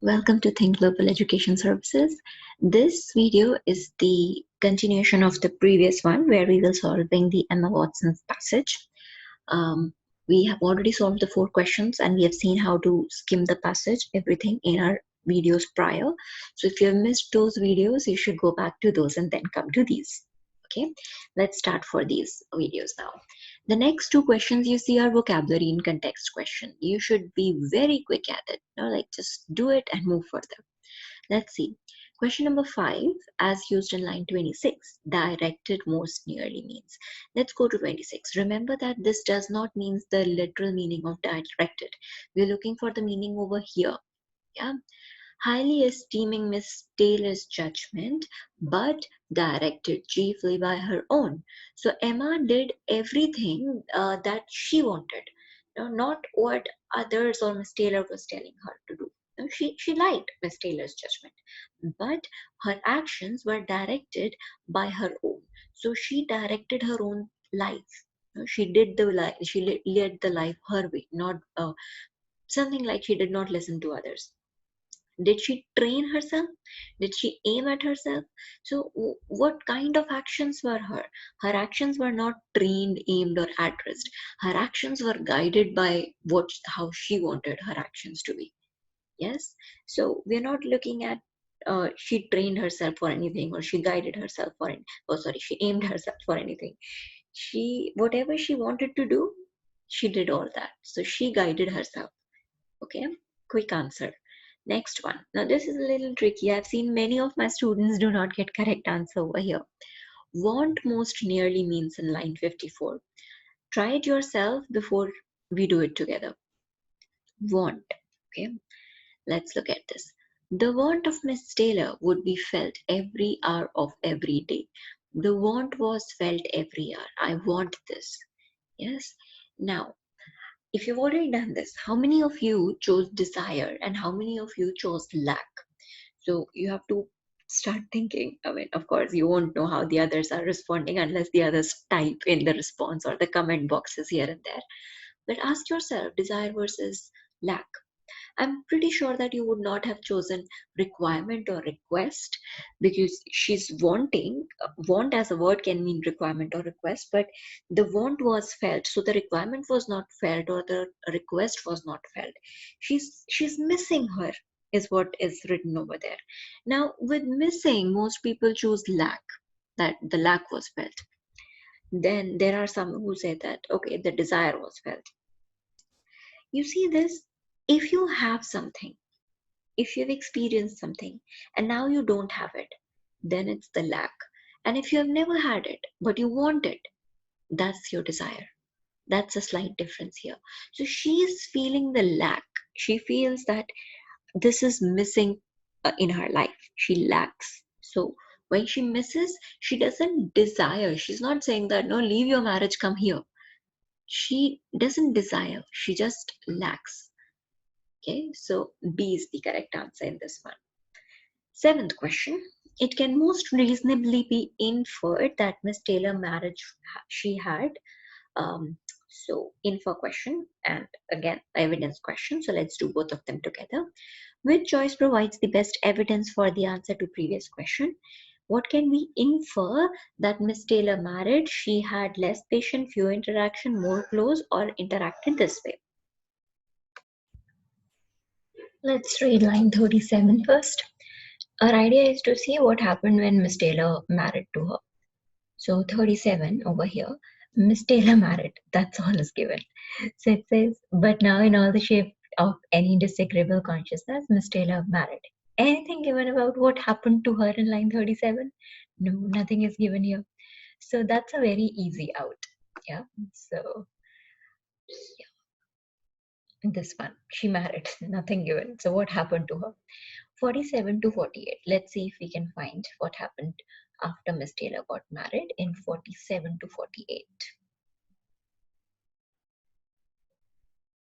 Welcome to Think Global Education Services. This video is the continuation of the previous one where we will solving the Emma Watson's passage. Um, we have already solved the 4 questions and we have seen how to skim the passage, everything in our videos prior. So if you have missed those videos, you should go back to those and then come to these. Okay, let's start for these videos now. The next 2 questions you see are vocabulary in context question. You should be very quick at it, like just do it and move further. Let's see. Question number 5, as used in line 26, directed most nearly means. Let's go to 26. Remember that this does not mean the literal meaning of directed. We're looking for the meaning over here. Yeah. Highly esteeming Miss Taylor's judgment, but directed chiefly by her own. So Emma did everything that she wanted, not what others or Miss Taylor was telling her to do. She liked Miss Taylor's judgment, but her actions were directed by her own. So she directed her own life. She did the life. She led the life her way, not something like she did not listen to others. Did she train herself? Did she aim at herself? So what kind of actions were her actions were not trained, aimed, or addressed. Her actions were guided by how she wanted her actions to be. Yes, so we're not looking at she trained herself for anything, or she guided herself for she aimed herself for anything. She, whatever she wanted to do, she did all that. So she guided herself. Okay, quick answer. Next one. Now this is a little tricky. I've seen many of my students do not get correct answer over here. Want most nearly means in line 54. Try it yourself before we do it together. Want. Okay, let's look at this. The want of Miss Taylor would be felt every hour of every day. The want was felt every hour. I want this. Yes. Now, if you've already done this, how many of you chose desire and how many of you chose lack? So you have to start thinking. I mean, of course, you won't know how the others are responding unless the others type in the response or the comment boxes here and there. But ask yourself, desire versus lack. I'm pretty sure that you would not have chosen requirement or request because she's wanting. Want as a word can mean requirement or request, but the want was felt, so the requirement was not felt or the request was not felt. She's missing her is what is written over there. Now with missing, most people choose lack, that the lack was felt. Then there are some who say that okay, the desire was felt. You see this, if you have something, if you've experienced something and now you don't have it, then it's the lack. And if you have never had it, but you want it, that's your desire. That's a slight difference here. So she is feeling the lack. She feels that this is missing in her life. She lacks. So when she misses, she doesn't desire. She's not saying that, no, leave your marriage, come here. She doesn't desire. She just lacks. Okay, so B is the correct answer in this one. 7th question. It can most reasonably be inferred that Miss Taylor marriage she had. So infer question and again evidence question. So let's do both of them together. Which choice provides the best evidence for the answer to previous question? What can we infer that Miss Taylor married? She had less patient, fewer interaction, more close, or interacted this way. Let's read line 37 first. Our idea is to see what happened when Miss Taylor married to her. So 37 over here, Miss Taylor married. That's all is given. So it says, but now in all the shape of any disagreeable consciousness, Miss Taylor married. Anything given about what happened to her in line 37? No, nothing is given here. So that's a very easy out. Yeah. So yeah, this one, she married. Nothing given. So what happened to her? 47 to 48. Let's see if we can find what happened after Miss Taylor got married in 47 to 48.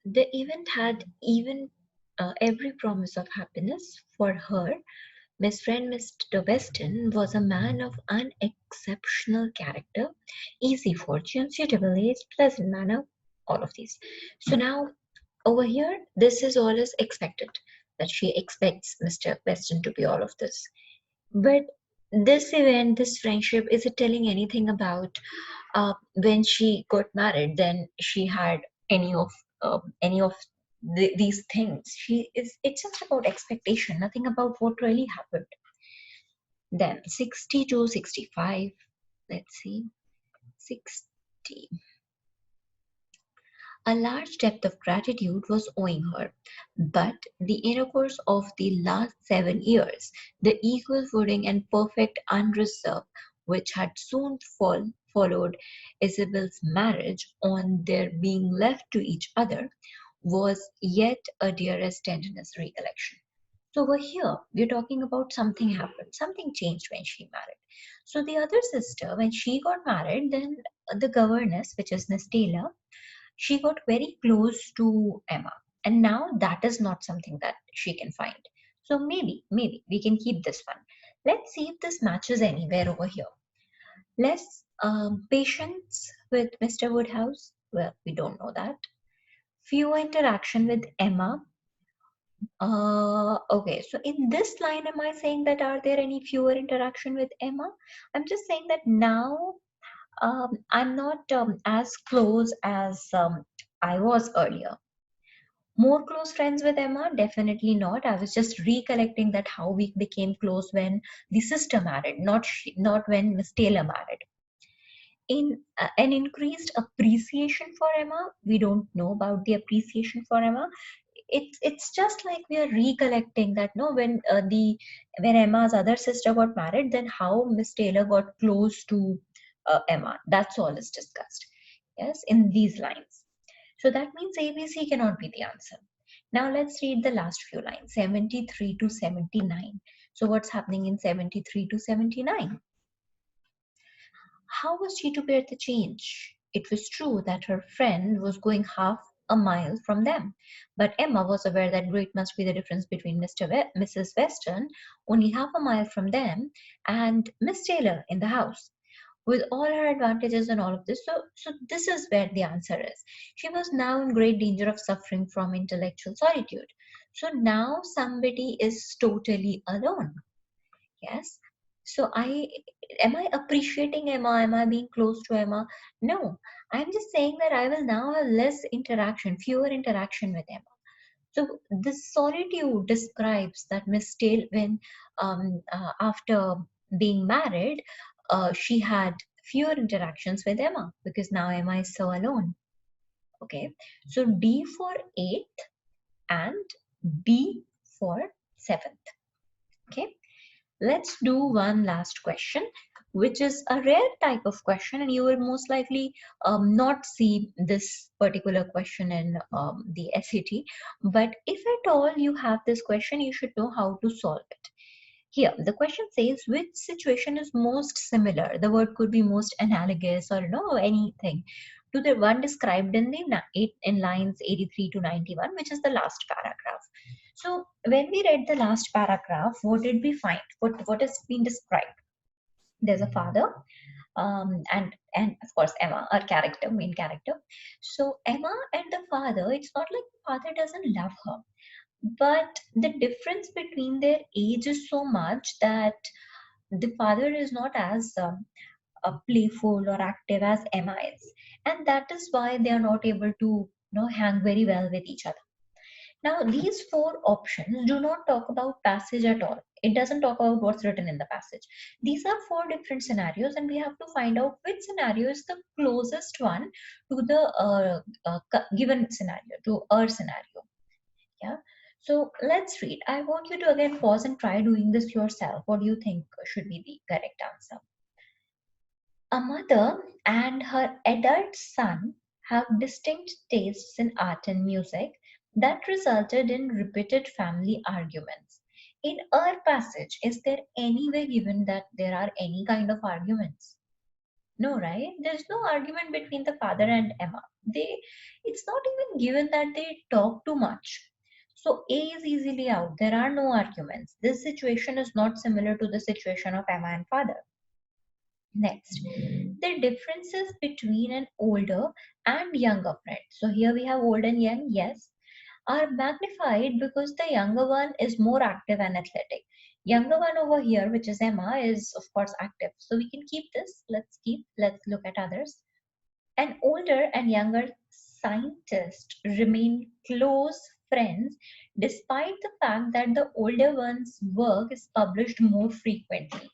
The event had every promise of happiness for her. Miss friend Mr. Weston was a man of unexceptional character, easy fortune, suitable age, pleasant manner, all of these. So now over here, this is all is expected. that she expects Mr. Weston to be all of this. But this event, this friendship, is it telling anything about when she got married? Then she had any of these things. She is. It's just about expectation, nothing about what really happened. Then 60 to 65. Let's see, 60. A large depth of gratitude was owing her, but the intercourse of the last 7 years, the equal footing and perfect unreserve which had soon followed Isabel's marriage on their being left to each other, was yet a dearest tenderness recollection. So over here, we're talking about something happened, something changed when she married. So the other sister, when she got married, then the governess, which is Miss Taylor, she got very close to Emma, and now that is not something that she can find. So maybe we can keep this one. Let's see if this matches anywhere over here. Less patience with Mr. Woodhouse. Well, we don't know that. Fewer interaction with Emma. Okay, so in this line, am I saying that are there any fewer interaction with Emma? I'm just saying that now I'm not as close as I was earlier. More close friends with Emma? Definitely not. I was just recollecting that how we became close when the sister married, not when Miss Taylor married. In an increased appreciation for Emma, we don't know about the appreciation for Emma. It's just like we are recollecting that no, when Emma's other sister got married, then how Miss Taylor got close to Emma. That's all is discussed. Yes, in these lines. So that means ABC cannot be the answer. Now let's read the last few lines, 73 to 79. So what's happening in 73 to 79? How was she to bear the change? It was true that her friend was going half a mile from them, but Emma was aware that great must be the difference between Mrs. Weston, only half a mile from them, and Miss Taylor in the house, with all her advantages and all of this. So this is where the answer is. She was now in great danger of suffering from intellectual solitude. So now somebody is totally alone. Yes. So am I appreciating Emma? Am I being close to Emma? No. I'm just saying that I will now have less interaction, fewer interaction with Emma. So this solitude describes that Miss Taylor, when after being married, she had fewer interactions with Emma because now Emma is so alone. Okay, so D for 8th and B for 7th. Okay, let's do one last question, which is a rare type of question, and you will most likely not see this particular question in the SAT. But if at all you have this question, you should know how to solve it. Here, the question says, which situation is most similar? The word could be most analogous or anything to the one described in in lines 83 to 91, which is the last paragraph. So when we read the last paragraph, what did we find? What has been described? There's a father, and of course Emma, our character, main character. So Emma and the father, it's not like the father doesn't love her, but the difference between their age is so much that the father is not as playful or active as Emma is, and that is why they are not able to hang very well with each other. Now these four options do not talk about passage at all. It doesn't talk about what's written in the passage. These are four different scenarios, and we have to find out which scenario is the closest one to the given scenario, to our scenario. Yeah. So let's read. I want you to again pause and try doing this yourself. What do you think should be the correct answer? A mother and her adult son have distinct tastes in art and music that resulted in repeated family arguments. In our passage, is there any way given that there are any kind of arguments? No, right? There's no argument between the father and Emma. It's not even given that they talk too much. So A is easily out. There are no arguments. This situation is not similar to the situation of Emma and father. Next, the differences between an older and younger friend. So here we have old and young, yes. are magnified because the younger one is more active and athletic. Younger one over here, which is Emma, is of course active. So we can keep this. Let's look at others. An older and younger scientist remain close friends despite the fact that the older one's work is published more frequently.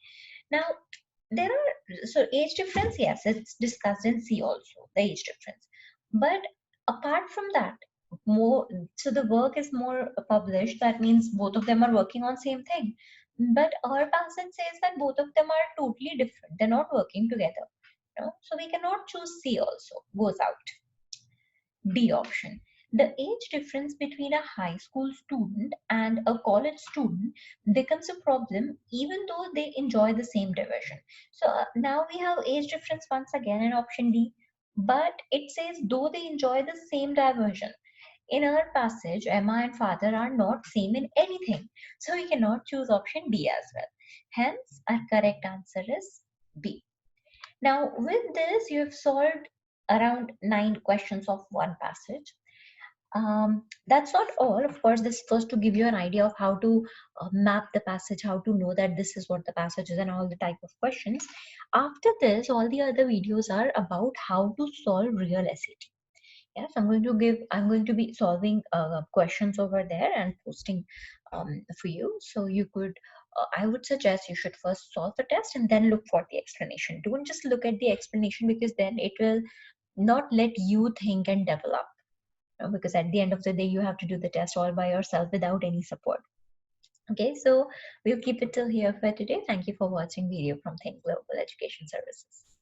Now, there are so age difference, yes, it's discussed in C also, the age difference. But apart from that, more so the work is more published, that means both of them are working on same thing. But our passage says that both of them are totally different, they're not working together. So we cannot choose C also, goes out. D option. The age difference between a high school student and a college student becomes a problem even though they enjoy the same division. So now we have age difference once again in option D, but it says though they enjoy the same diversion. In our passage, Emma and father are not same in anything. So we cannot choose option D as well. Hence, our correct answer is B. Now, with this, you have solved around 9 questions of one passage. That's not all. Of course, this first to give you an idea of how to map the passage, how to know that this is what the passage is and all the type of questions. After this, all the other videos are about how to solve real SAT. Yes, I'm going to be solving questions over there and posting for you. So you could, I would suggest you should first solve the test and then look for the explanation. Don't just look at the explanation because then it will not let you think and develop. Because at the end of the day, you have to do the test all by yourself without any support. Okay, so we'll keep it till here for today. Thank you for watching video from Think Global Education Services.